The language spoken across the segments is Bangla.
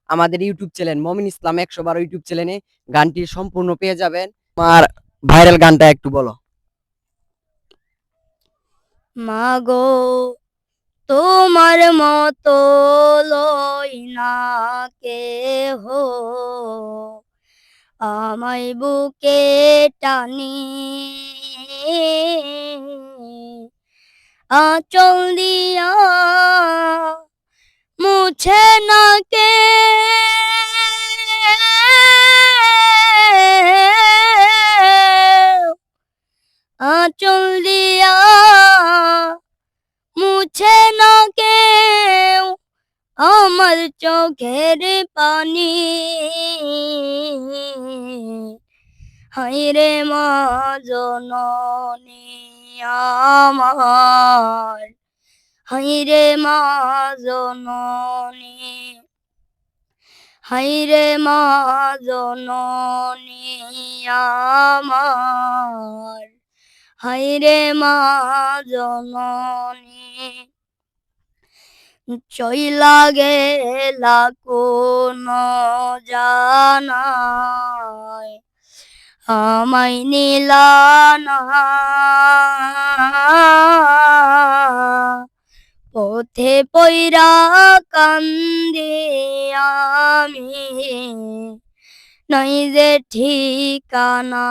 আমাদের ইউটিউব চ্যানেল মমিন ইসলাম 112 ইউটিউব চ্যানেলে গানটি সম্পূর্ণ পেয়ে যাবেন। আমার ভাইরাল গানটা একটু বলো। মাগো তোমার মতো লই না কেহ, আমায় বুকে টানি আঁচল দিয়া মুছে না কে, আঁচল দিয়া মুছে না কেউ আমার চোখের পানি। হায়রে মা জননী আমার, হায়রে মা জননী, হায়রে মা জননী আমার, হায়রে মা জননী। চইলা গেলা কোন জানায় আমায় নিলা না, পথে পইরা কান্দি আমি, নাই যে ঠিকানা।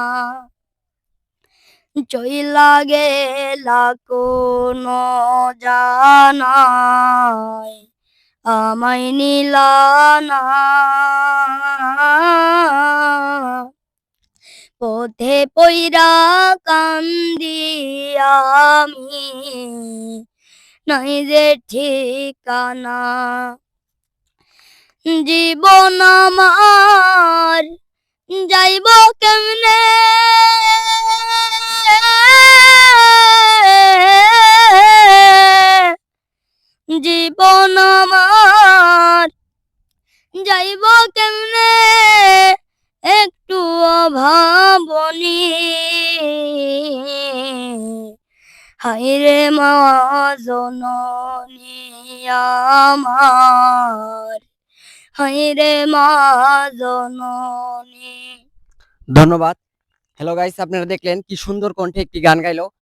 চইলা গেলা কোন জানায় আমায় নিলা না, পথে পইরা কান্দি আমি, নাই যে ঠিকানা। জীবন আমার যাইব কেমনে, জীবন আমার যাইব কেমনে একটু অভাবনী। হায়রে মা জননী আমার, হায়রে মা জননী। ধন্যবাদ। হ্যালো গাইস, আপনারা দেখলেন কি সুন্দর কণ্ঠে একটি গান গাইলো।